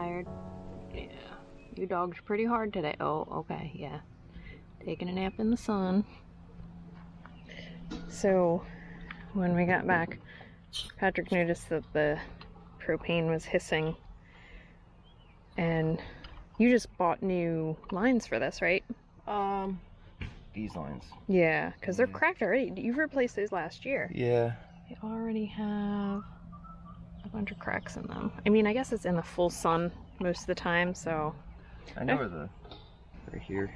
tired? Yeah. You dogged pretty hard today. Oh, okay, yeah. Taking a nap in the sun. So, when we got back, Patrick noticed that the propane was hissing. And you just bought new lines for this, right? These lines. Yeah, because they're cracked already. You've replaced those last year. Yeah. They already have a bunch of cracks in them. I mean, I guess it's in the full sun most of the time, so... I know where right here.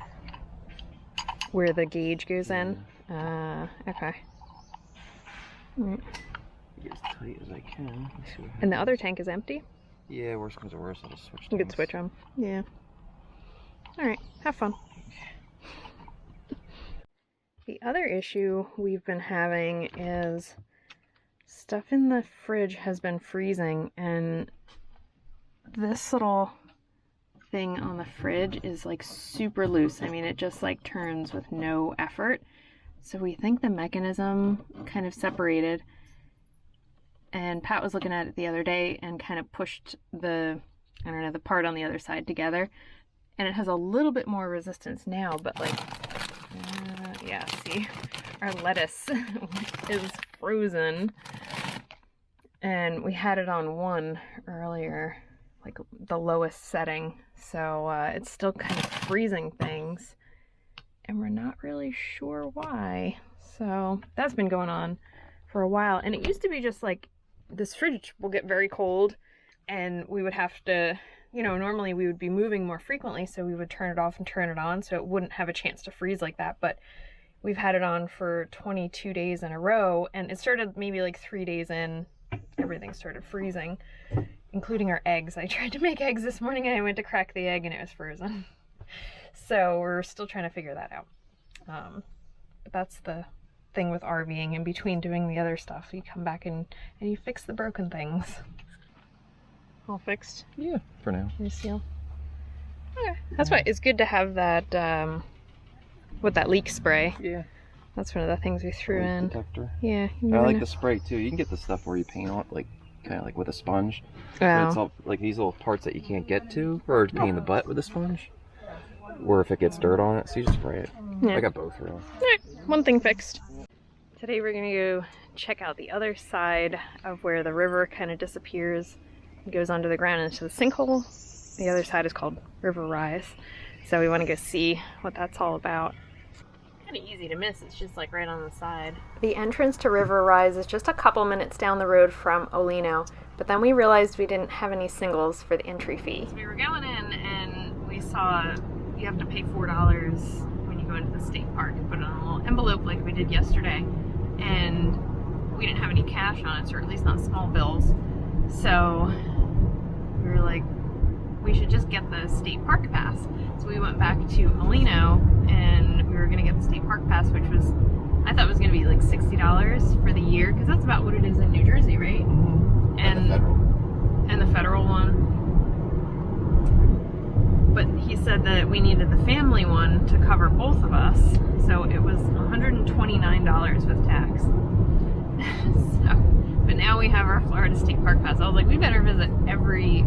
Where the gauge goes in? Okay. Right. Get as tight as I can. Let's see what And the other tank is empty? Yeah, worst comes to worst, I'll just switch tanks. You could switch them. Yeah. Alright, have fun. The other issue we've been having is stuff in the fridge has been freezing, and this little thing on the fridge is like super loose. I mean, it just like turns with no effort. So we think the mechanism kind of separated, and Pat was looking at it the other day and kind of pushed the, I don't know, the part on the other side together, and it has a little bit more resistance now, but like yeah, see, our lettuce is frozen, and we had it on 1 earlier, like the lowest setting, so it's still kind of freezing things, and we're not really sure why. So that's been going on for a while, and it used to be just like this fridge will get very cold, and we would have to, you know, normally we would be moving more frequently, so we would turn it off and turn it on so it wouldn't have a chance to freeze like that. But we've had it on for 22 days in a row, and it started maybe like 3 days in, everything started freezing, including our eggs. I tried to make eggs this morning and I went to crack the egg and it was frozen. So we're still trying to figure that out. But that's the thing with RVing. In between doing the other stuff, you come back and you fix the broken things. All fixed? Yeah, for now. New seal. Okay. That's why it's good to have that, with that leak spray. Yeah. That's one of the things we threw in. Detector. Yeah. I like the spray too. You can get the stuff where you paint on, like, kind of like with a sponge. Oh. But it's all, like these little parts that you can't get to, or paint the butt with a sponge. Or if it gets dirt on it, so you just spray it. Yeah. I got both really. Alright, one thing fixed. Today we're gonna go check out the other side of where the river kind of disappears and goes under the ground into the sinkhole. The other side is called River Rise. So we want to go see what that's all about. Kind of easy to miss, it's just like right on the side. The entrance to River Rise is just a couple minutes down the road from Olino, but then we realized we didn't have any singles for the entry fee. So we were going in and we saw you have to pay $4 when you go into the state park and put it on a little envelope like we did yesterday, and we didn't have any cash on us, or at least not small bills, so we were like, we should just get the state park pass. So we went back to Olino and we were gonna get the state park pass, which was, I thought was gonna be like $60 for the year, because that's about what it is in New Jersey, right? Mm-hmm. And the federal one. But he said that we needed the family one to cover both of us, so it was $129 with tax. But now we have our Florida State Park Pass. I was like, we better visit every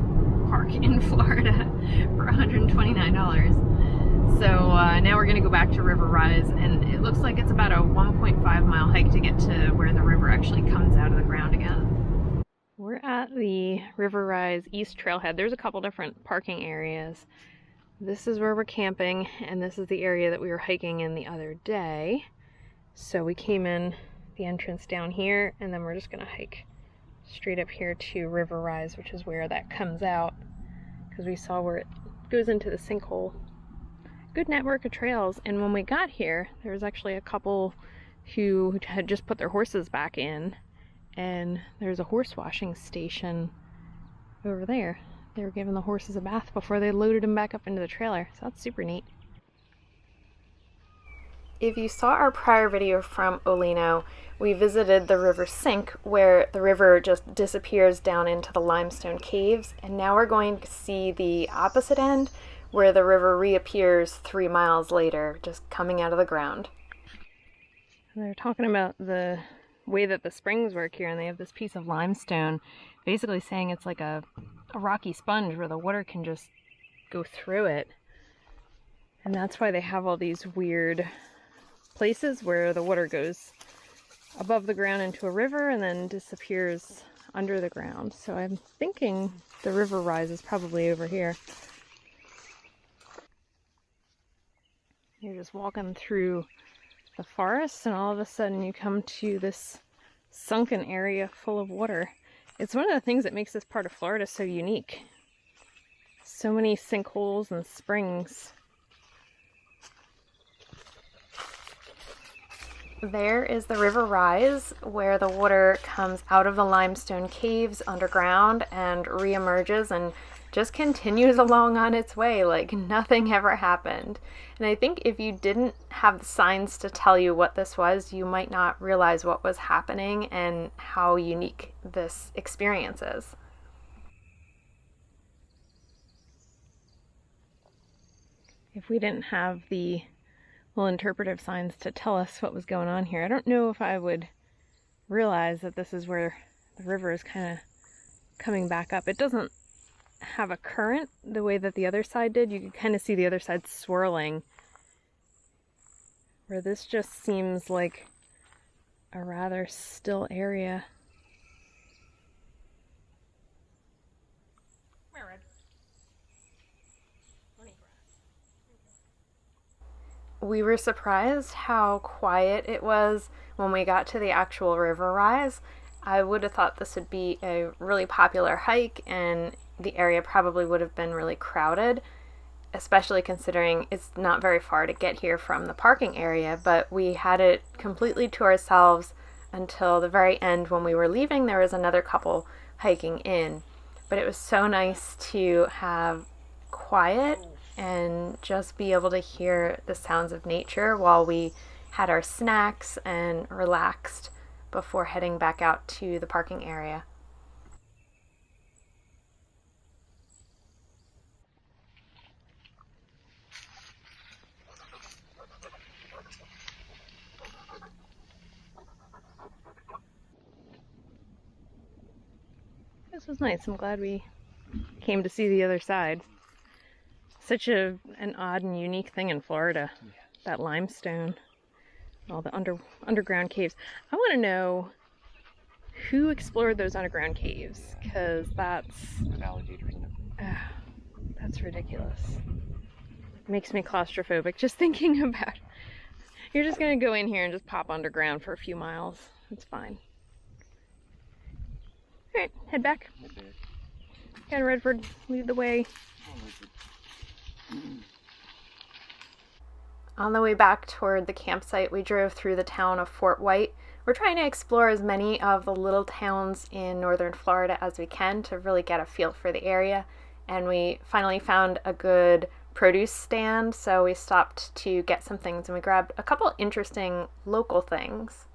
park in Florida for $129. So now we're gonna go back to River Rise, and it looks like it's about a 1.5 mile hike to get to where the river actually comes out of the ground again. We're at the River Rise East Trailhead. There's a couple different parking areas. This is where we're camping, and this is the area that we were hiking in the other day. So we came in the entrance down here, and then we're just gonna hike straight up here to River Rise, which is where that comes out, because we saw where it goes into the sinkhole. Good network of trails, and when we got here, there was actually a couple who had just put their horses back in, and there's a horse washing station over there. They were giving the horses a bath before they loaded them back up into the trailer, so that's super neat. If you saw our prior video from Olino, we visited the river sink, where the river just disappears down into the limestone caves, and now we're going to see the opposite end, where the river reappears 3 miles later, just coming out of the ground. They're talking about the way that the springs work here, and they have this piece of limestone, basically saying it's like a a rocky sponge where the water can just go through it. And that's why they have all these weird places where the water goes above the ground into a river and then disappears under the ground. So I'm thinking the river rise is probably over here. You're just walking through the forest and all of a sudden you come to this sunken area full of water. It's one of the things that makes this part of Florida so unique. So many sinkholes and springs. There is the river rise, where the water comes out of the limestone caves underground and reemerges and just continues along on its way like nothing ever happened. And I think if you didn't have the signs to tell you what this was, you might not realize what was happening and how unique this experience is. If we didn't have the interpretive signs to tell us what was going on here, I don't know if I would realize that this is where the river is kind of coming back up. It doesn't have a current the way that the other side did. You can kind of see the other side swirling, where this just seems like a rather still area. We were surprised how quiet it was when we got to the actual river rise. I would have thought this would be a really popular hike and the area probably would have been really crowded, especially considering it's not very far to get here from the parking area, but we had it completely to ourselves until the very end. When we were leaving, there was another couple hiking in, but it was so nice to have quiet and just be able to hear the sounds of nature while we had our snacks and relaxed before heading back out to the parking area. This was nice. I'm glad we came to see the other side. Such an odd and unique thing in Florida, that limestone, all the underground caves. I want to know who explored those underground caves, because that's ridiculous. It makes me claustrophobic just thinking about it. You're just gonna go in here and just pop underground for a few miles. It's fine. All right, head back. And Redford, lead the way. On the way back toward the campsite, we drove through the town of Fort White. We're trying to explore as many of the little towns in northern Florida as we can to really get a feel for the area. And we finally found a good produce stand, so we stopped to get some things and we grabbed a couple interesting local things.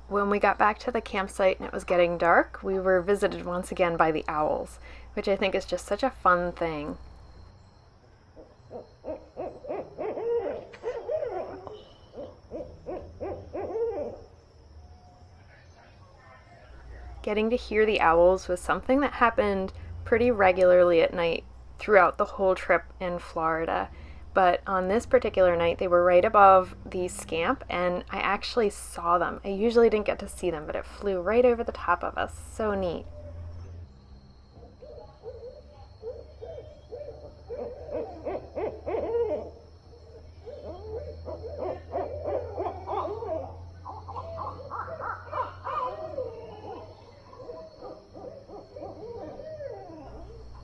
When we got back to the campsite and it was getting dark, we were visited once again by the owls, which I think is just such a fun thing. Getting to hear the owls was something that happened pretty regularly at night throughout the whole trip in Florida. But on this particular night, they were right above the Scamp, and I actually saw them. I usually didn't get to see them, but it flew right over the top of us. So neat.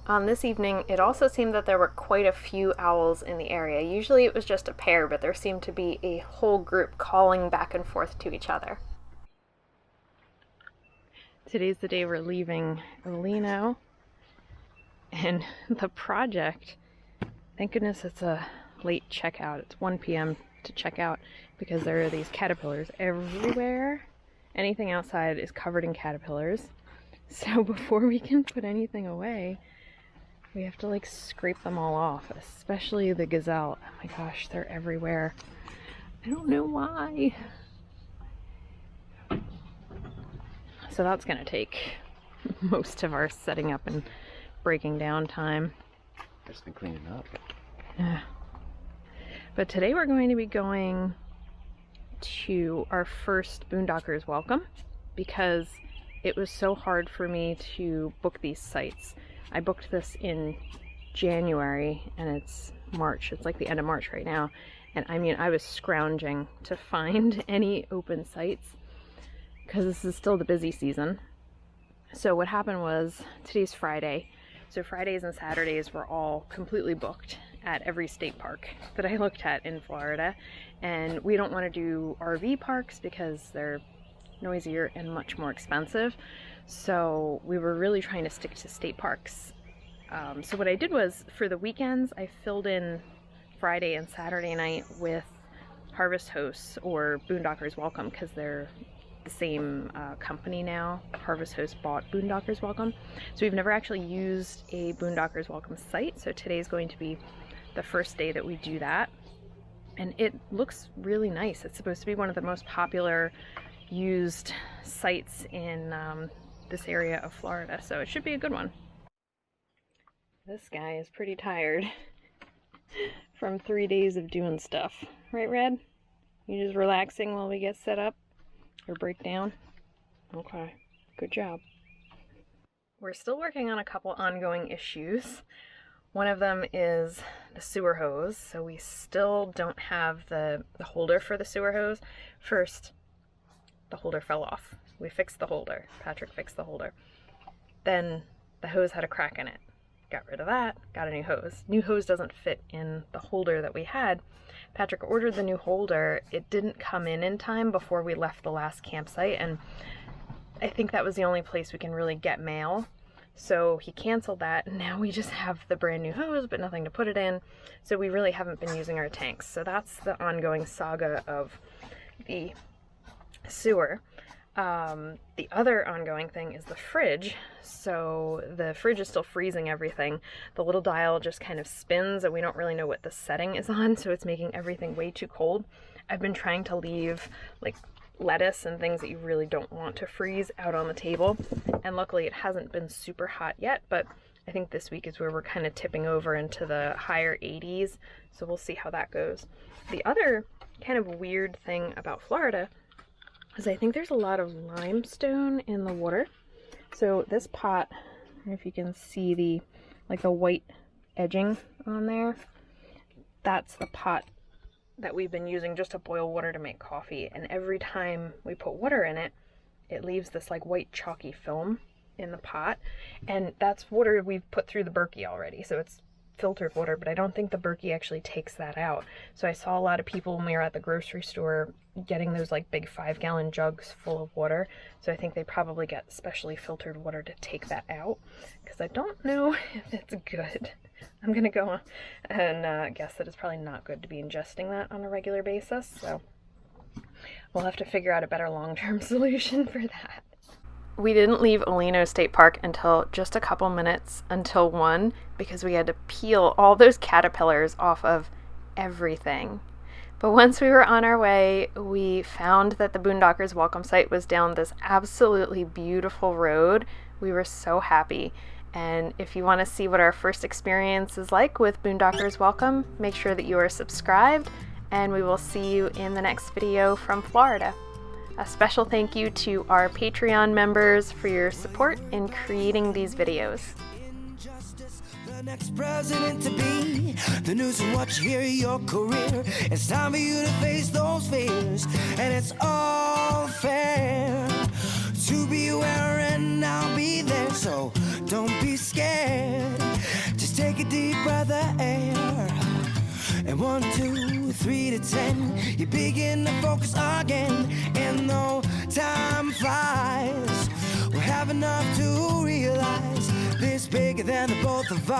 On this evening, it also seemed that there were quite a few owls in the area. Usually it was just a pair, but there seemed to be a whole group calling back and forth to each other. Today's the day we're leaving early now. And the project, thank goodness it's a late checkout. It's 1 p.m. to check out because there are these caterpillars everywhere. Anything outside is covered in caterpillars. So before we can put anything away, we have to like scrape them all off, especially the gazelle. Oh my gosh, they're everywhere. I don't know why. So that's going to take most of our setting up and breaking down time. I've just been cleaning up. Yeah. But today we're going to be going to our first Boondockers Welcome because it was so hard for me to book these sites. I booked this in January and it's March. It's like the end of March right now. And I mean, I was scrounging to find any open sites because this is still the busy season. So what happened was, today's Friday. So Fridays and Saturdays were all completely booked at every state park that I looked at in Florida. And we don't want to do RV parks because they're noisier and much more expensive. So we were really trying to stick to state parks. So what I did was, for the weekends, I filled in Friday and Saturday night with Harvest Hosts or Boondockers Welcome because they're the same company now. Harvest Hosts bought Boondockers Welcome. So we've never actually used a Boondockers Welcome site. So today's going to be the first day that we do that. And it looks really nice. It's supposed to be one of the most popular used sites in this area of Florida. So it should be a good one. This guy is pretty tired from 3 days of doing stuff. Right, Red? You just relaxing while we get set up or break down? Okay, good job. We're still working on a couple ongoing issues. One of them is the sewer hose. So we still don't have the holder for the sewer hose. First, the holder fell off. We fixed the holder. Patrick fixed the holder. Then the hose had a crack in it. Got rid of that, got a new hose. New hose doesn't fit in the holder that we had. Patrick ordered the new holder. It didn't come in time before we left the last campsite, and I think that was the only place we can really get mail. So he canceled that, and now we just have the brand new hose, but nothing to put it in. So we really haven't been using our tanks. So that's the ongoing saga of the sewer. The other ongoing thing is the fridge. So the fridge is still freezing everything. The little dial just kind of spins and we don't really know what the setting is on, so it's making everything way too cold. I've been trying to leave like lettuce and things that you really don't want to freeze out on the table, and luckily it hasn't been super hot yet, but I think this week is where we're kind of tipping over into the higher 80s, so we'll see how that goes. The other kind of weird thing about Florida is I think there's a lot of limestone in the water. So this pot, I don't know if you can see the white edging on there. That's the pot that we've been using just to boil water to make coffee. And every time we put water in it, it leaves this like white chalky film in the pot. And that's water we've put through the Berkey already. So it's filtered water, but I don't think the Berkey actually takes that out. So I saw a lot of people when we were at the grocery store getting those like big 5-gallon jugs full of water. So I think they probably get specially filtered water to take that out, because I don't know if it's good. I'm gonna go and guess that it's probably not good to be ingesting that on a regular basis. So we'll have to figure out a better long-term solution for that. We didn't leave Olino State Park until just a couple minutes until 1 because we had to peel all those caterpillars off of everything. But once we were on our way, we found that the Boondockers Welcome site was down this absolutely beautiful road. We were so happy. And if you want to see what our first experience is like with Boondockers Welcome, make sure that you are subscribed, and we will see you in the next video from Florida. A special thank you to our Patreon members for your support in creating these videos. The next president to be, the news and what you hear, your career. It's time for you to face those fears, and it's all fair to be aware, and I'll be there. So don't be scared. Just take a deep breath of air. And 1, 2, 3 to 10, you begin to focus again. And though time flies, we'll have enough to realize this bigger than the both of us.